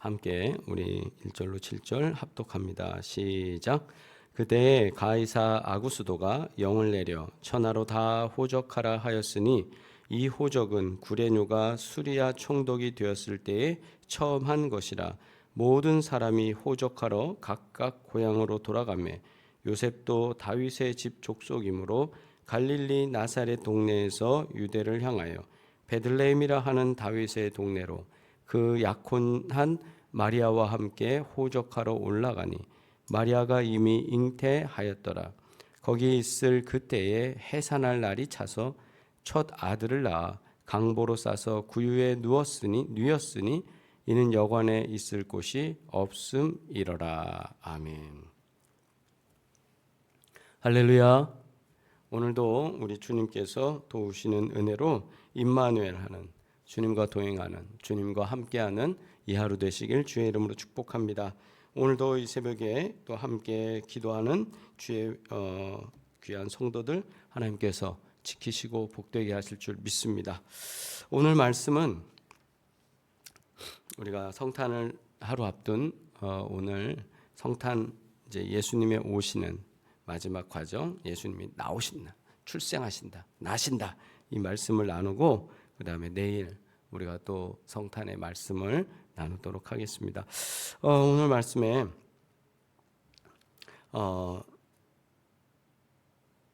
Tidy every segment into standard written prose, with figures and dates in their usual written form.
함께 우리 1절로 7절 합독합니다. 시작. 그때 가이사 아구스도가 영을 내려 천하로 다 호적하라 하였으니 이 호적은 구레뇨가 수리아 총독이 되었을 때에 처음 한 것이라. 모든 사람이 호적하러 각각 고향으로 돌아가매 요셉도 다윗의 집 족속이므로 갈릴리 나사렛 동네에서 유대를 향하여 베들레헴이라 하는 다윗의 동네로 그 약혼한 마리아와 함께 호적하러 올라가니 마리아가 이미 잉태하였더라. 거기 있을 그때에 해산할 날이 차서 첫 아들을 낳아 강보로 싸서 구유에 누웠으니 이는 여관에 있을 곳이 없음이러라. 아멘. 할렐루야. 오늘도 우리 주님께서 도우시는 은혜로 임마누엘 하는 주님과 동행하는 주님과 함께하는 이 하루 되시길 주의 이름으로 축복합니다. 오늘도 이 새벽에 또 함께 기도하는 주의 귀한 성도들 하나님께서 지키시고 복되게 하실 줄 믿습니다. 오늘 말씀은 우리가 성탄을 하루 앞둔 오늘 성탄 이제 예수님의 오시는 마지막 과정, 예수님이 나오신다, 출생하신다, 나신다 이 말씀을 나누고 그 다음에 내일 우리가 또 성탄의 말씀을 나누도록 하겠습니다. 오늘 말씀에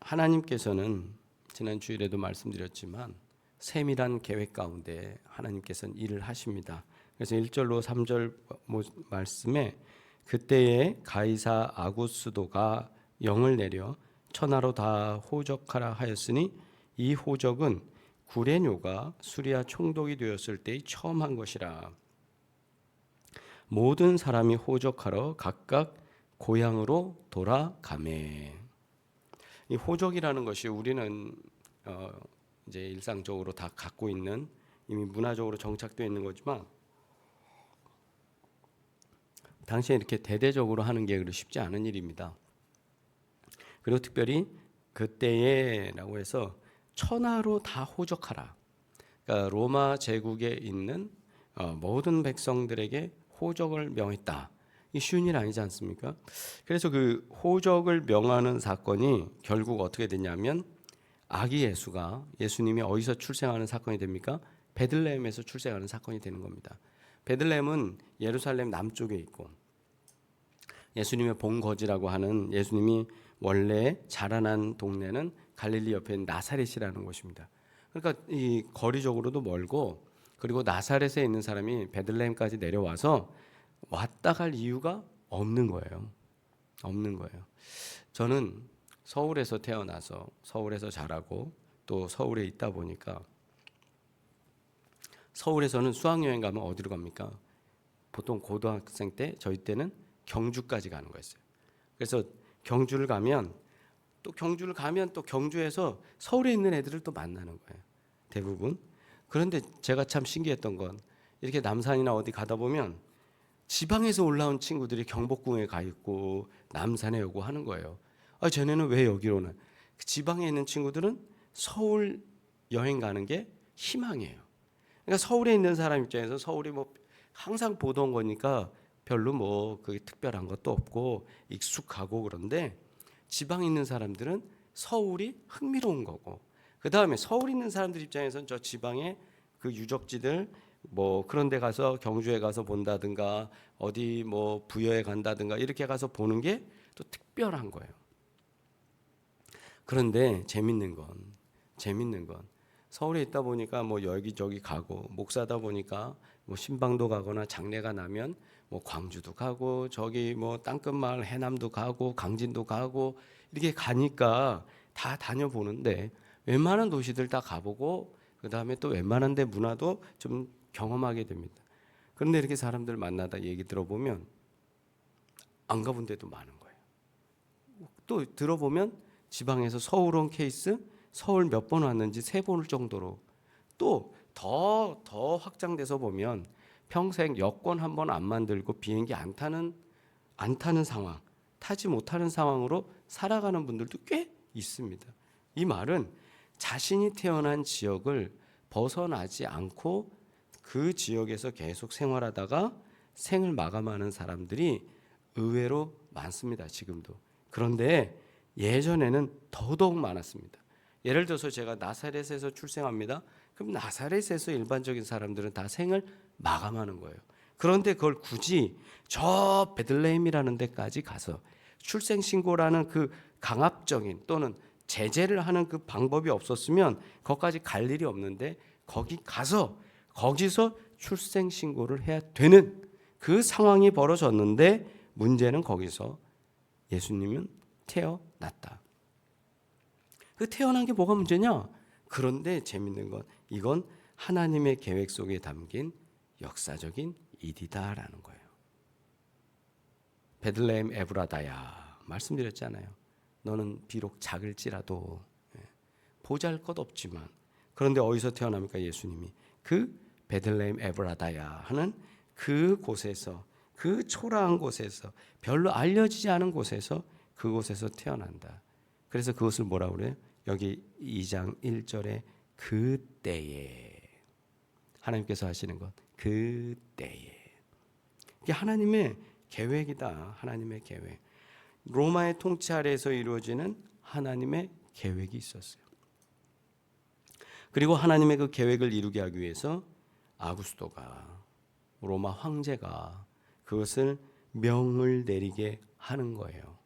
하나님께서는 지난 주일에도 말씀드렸지만 세밀한 계획 가운데 하나님께서는 일을 하십니다. 그래서 1절로 3절 말씀에 그때에 가이사 아구스도가 영을 내려 천하로 다 호적하라 하였으니 이 호적은 구레뇨가 수리아 총독이 되었을 때에 처음 한 것이라. 모든 사람이 호적하러 각각 고향으로 돌아가매. 이 호적이라는 것이 우리는 이제 일상적으로 다 갖고 있는 이미 문화적으로 정착되어 있는 거지만 당시에 이렇게 대대적으로 하는 게 그리 쉽지 않은 일입니다. 그리고 특별히 그때에라고 해서 천하로 다 호적하라. 그러니까 로마 제국에 있는 모든 백성들에게 호적을 명했다. 이 쉬운 일 아니지 않습니까? 그래서 그 호적을 명하는 사건이 결국 어떻게 됐냐면 아기 예수가 예수님이 어디서 출생하는 사건이 됩니까? 베들레헴에서 출생하는 사건이 되는 겁니다. 베들레헴은 예루살렘 남쪽에 있고 예수님의 본거지라고 하는 예수님이 원래 자라난 동네는 갈릴리 옆에 있는 나사렛이라는 곳입니다. 그러니까 이 거리적으로도 멀고 그리고 나사렛에 있는 사람이 베들레헴까지 내려와서 왔다 갈 이유가 없는 거예요. 없는 거예요. 저는 서울에서 태어나서 서울에서 자라고 또 서울에 있다 보니까 서울에서는 수학여행 가면 어디로 갑니까? 보통 고등학생 때 저희 때는 경주까지 가는 거였어요. 그래서 경주를 가면 또 경주에서 서울에 있는 애들을 또 만나는 거예요. 대부분. 그런데 제가 참 신기했던 건 이렇게 남산이나 어디 가다 보면 지방에서 올라온 친구들이 경복궁에 가 있고 남산에 오고 하는 거예요. 쟤네는 왜 여기로는? 지방에 있는 친구들은 서울 여행 가는 게 희망이에요. 그러니까 서울에 있는 사람 입장에서 서울이 뭐 항상 보던 거니까 별로 뭐 그게 특별한 것도 없고 익숙하고 그런데 지방에 있는 사람들은 서울이 흥미로운 거고 그 다음에 서울에 있는 사람들 입장에서는 저 지방의 그 유적지들 뭐 그런 데 가서 경주에 가서 본다든가 어디 뭐 부여에 간다든가 이렇게 가서 보는 게 또 특별한 거예요. 그런데 재밌는 건 서울에 있다 보니까 뭐 여기저기 가고 목사다 보니까 뭐 신방도 가거나 장례가 나면 뭐 광주도 가고 저기 뭐 땅끝마을 해남도 가고 강진도 가고 이렇게 가니까 다 다녀보는데 웬만한 도시들 다 가보고 그 다음에 또 웬만한 데 문화도 좀 경험하게 됩니다. 그런데 이렇게 사람들 만나다 얘기 들어보면 안 가본 데도 많은 거예요. 또 들어보면 지방에서 서울 온 케이스 서울 몇 번 왔는지 세볼 정도로 또 더 확장돼서 보면 평생 여권 한 번 안 만들고 비행기 안 타는 상황, 타지 못하는 상황으로 살아가는 분들도 꽤 있습니다. 이 말은 자신이 태어난 지역을 벗어나지 않고 그 지역에서 계속 생활하다가 생을 마감하는 사람들이 의외로 많습니다. 지금도. 그런데 예전에는 더더욱 많았습니다. 예를 들어서 제가 나사렛에서 출생합니다. 그럼 나사렛에서 일반적인 사람들은 다 생을 마감하는 거예요. 그런데 그걸 굳이 저 베들레헴이라는 데까지 가서 출생신고라는 그 강압적인 또는 제재를 하는 그 방법이 없었으면 거기까지 갈 일이 없는데 거기 가서 거기서 출생신고를 해야 되는 그 상황이 벌어졌는데 문제는 거기서 예수님은 태어났다. 그 태어난 게 뭐가 문제냐? 그런데 재밌는 건 이건 하나님의 계획 속에 담긴 역사적인 일이다라는 거예요. 베들레헴 에브라다야 말씀드렸잖아요. 너는 비록 작을지라도 보잘것없지만 그런데 어디서 태어납니까? 예수님이 그 베들레헴 에브라다야 하는 그 곳에서 그 초라한 곳에서 별로 알려지지 않은 곳에서 그곳에서 태어난다. 그래서 그것을 뭐라고 그래요? 여기 2장 1절에 그때에 하나님께서 하시는 것 그때에 이게 하나님의 계획이다. 하나님의 계획. 로마의 통치 아래에서 이루어지는 하나님의 계획이 있었어요. 그리고 하나님의 그 계획을 이루게 하기 위해서 아구스토가 로마 황제가 그것을 명을 내리게 하는 거예요.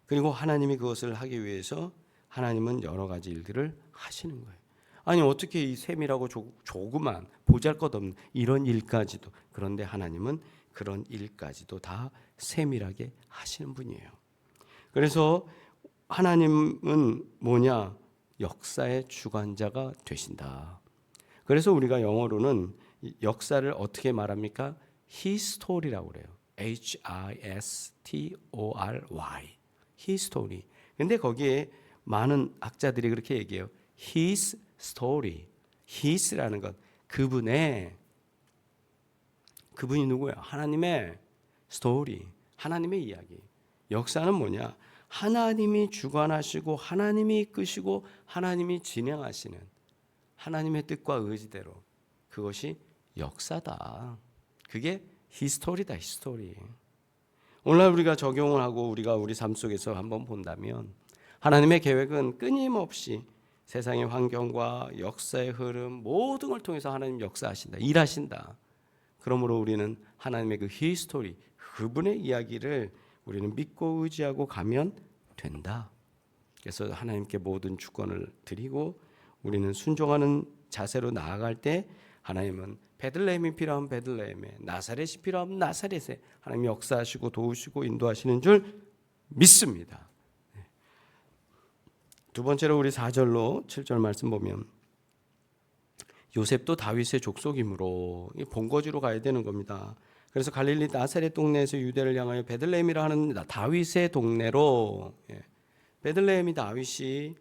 그리고 하나님이 그것을 하기 위해서 하나님은 여러 가지 일들을 하시는 거예요. 아니 어떻게 이 셈이라고 조그만 보잘것없는 이런 일까지도 그런데 하나님은 그런 일까지도 다 세밀하게 하시는 분이에요. 그래서 하나님은 뭐냐? 역사의 주관자가 되신다. 그래서 우리가 영어로는 역사를 어떻게 말합니까? 히스토리라고 그래요. H-I-S-T-O-R-Y 히스토리. 근데 거기에 많은 학자들이 그렇게 얘기해요. His story. His라는 것 그분이 누구예요? 하나님의 스토리, 하나님의 이야기. 역사는 뭐냐? 하나님이 주관하시고 하나님이 이끄시고 하나님이 진행하시는 하나님의 뜻과 의지대로 그것이 역사다. 그게 히스토리다. 히스토리. 오늘 우리가 적용을 하고 우리가 우리 삶 속에서 한번 본다면 하나님의 계획은 끊임없이 세상의 환경과 역사의 흐름 모든 걸 통해서 하나님 역사하신다. 일하신다. 그러므로 우리는 하나님의 그 히스토리, 그분의 이야기를 우리는 믿고 의지하고 가면 된다. 그래서 하나님께 모든 주권을 드리고 우리는 순종하는 자세로 나아갈 때 하나님은 베들레헴이 필요하면 베들레헴에, 나사렛이 필요하면 나사렛에 하나님이 역사하시고 도우시고 인도하시는 줄 믿습니다. 두 번째로 우리 4절로 7절 말씀 보면 요셉도 다윗의 족속이므로 본거지로 가야 되는 겁니다. 그래서 갈릴리 나사렛 동네에서 유대를 향하여 베들레헴이라 하는 다윗의 동네로 베들레헴이 다윗이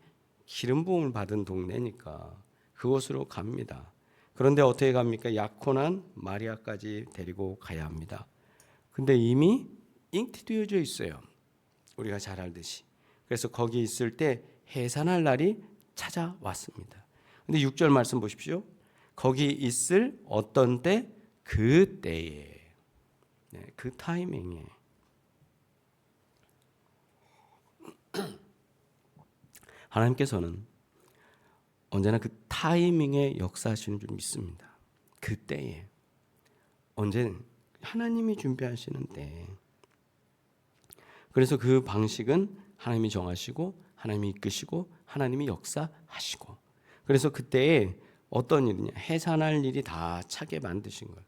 기름 부음을 받은 동네니까 그곳으로 갑니다. 그런데 어떻게 갑니까? 약혼한 마리아까지 데리고 가야 합니다. 근데 이미 잉태되어져 있어요. 우리가 잘 알듯이. 그래서 거기 있을 때 해산할 날이 찾아왔습니다. 근데 6절 말씀 보십시오. 거기 있을 어떤 때? 그 때에. 그 타이밍에. 하나님께서는 언제나 그 타이밍에 역사하시는 줄 믿습니다. 그 때에. 언제는 하나님이 준비하시는 때. 그래서 그 방식은 하나님이 정하시고 하나님이 이끄시고 하나님이 역사하시고 그래서 그때에 어떤 일이냐 해산할 일이 다 차게 만드신 거예요.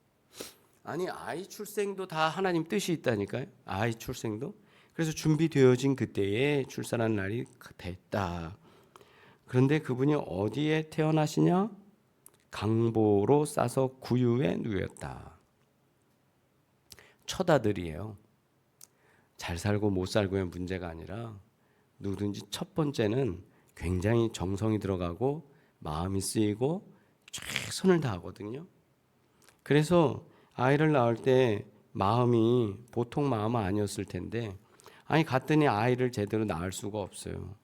아니 아이 출생도 다 하나님 뜻이 있다니까요. 아이 출생도. 그래서 준비되어진 그때에 출산한 날이 됐다. 그런데 그분이 어디에 태어나시냐? 강보로 싸서 구유에 누였다. 처다들이에요. 잘 살고 못 살고의 문제가 아니라 누구든지 첫 번째는 굉장히 정성이 들어가고 마음이 쓰이고 최선을 다하거든요. 그래서 아이를 낳을 때 마음이 보통 마음은 아니었을 텐데 아니 갔더니 아이를 제대로 낳을 수가 없어요.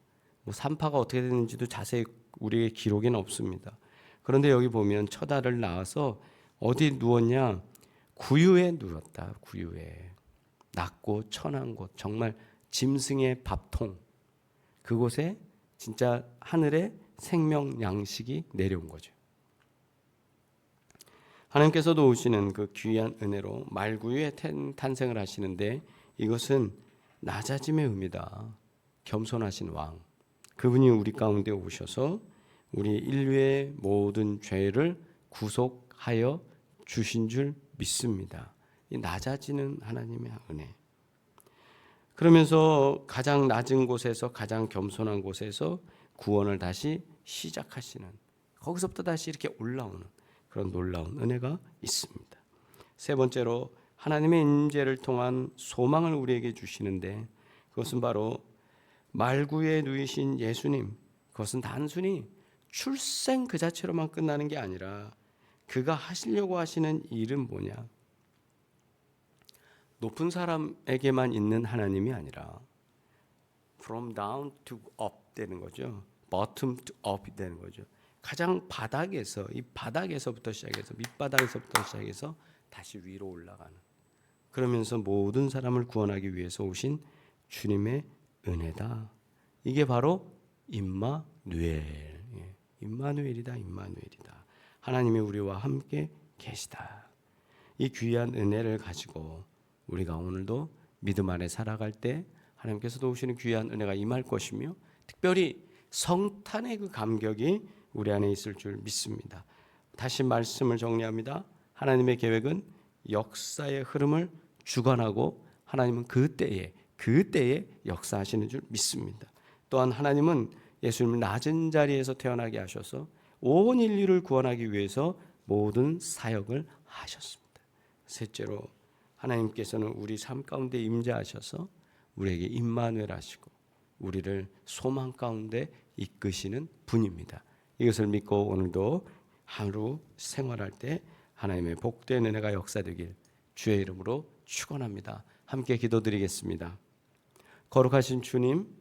뭐 산파가 어떻게 됐는지도 자세히 우리의 기록에는 없습니다. 그런데 여기 보면 처다를 낳아서 어디 누웠냐? 구유에 누웠다. 구유에. 낮고 천한 곳, 정말 짐승의 밥통, 그곳에 진짜 하늘의 생명 양식이 내려온 거죠. 하나님께서 도우시는 그 귀한 은혜로 말구유에 탄생을 하시는데, 이것은 낮아짐의 의미다. 겸손하신 왕, 그분이 우리 가운데 오셔서 우리 인류의 모든 죄를 구속하여 주신 줄 믿습니다. 이 낮아지는 하나님의 은혜. 그러면서 가장 낮은 곳에서, 가장 겸손한 곳에서 구원을 다시 시작하시는, 거기서부터 다시 이렇게 올라오는 그런 놀라운 은혜가 있습니다. 세 번째로 하나님의 임재를 통한 소망을 우리에게 주시는데, 그것은 바로 말구에 누이신 예수님. 그것은 단순히 출생 그 자체로만 끝나는 게 아니라 그가 하시려고 하시는 일은 뭐냐? 높은 사람에게만 있는 하나님이 아니라 from down to up 되는 거죠. bottom to up 되는 거죠. 가장 바닥에서, 이 바닥에서부터 시작해서, 밑바닥에서부터 시작해서 다시 위로 올라가는, 그러면서 모든 사람을 구원하기 위해서 오신 주님의 은혜다. 이게 바로 임마누엘. 임마누엘이다. 임마누엘이다. 하나님이 우리와 함께 계시다. 이 귀한 은혜를 가지고 우리가 오늘도 믿음 안에 살아갈 때 하나님께서 도우시는 귀한 은혜가 임할 것이며, 특별히 성탄의 그 감격이 우리 안에 있을 줄 믿습니다. 다시 말씀을 정리합니다. 하나님의 계획은 역사의 흐름을 주관하고, 하나님은 그때에 역사하시는 줄 믿습니다. 또한 하나님은 예수님을 낮은 자리에서 태어나게 하셔서 온 인류를 구원하기 위해서 모든 사역을 하셨습니다. 셋째로 하나님께서는 우리 삶 가운데 임재하셔서 우리에게 임마누엘 하시고 우리를 소망 가운데 이끄시는 분입니다. 이것을 믿고 오늘도 하루 생활할 때 하나님의 복된 은혜가 역사되길 주의 이름으로 축원합니다. 함께 기도드리겠습니다. 거룩하신 주님,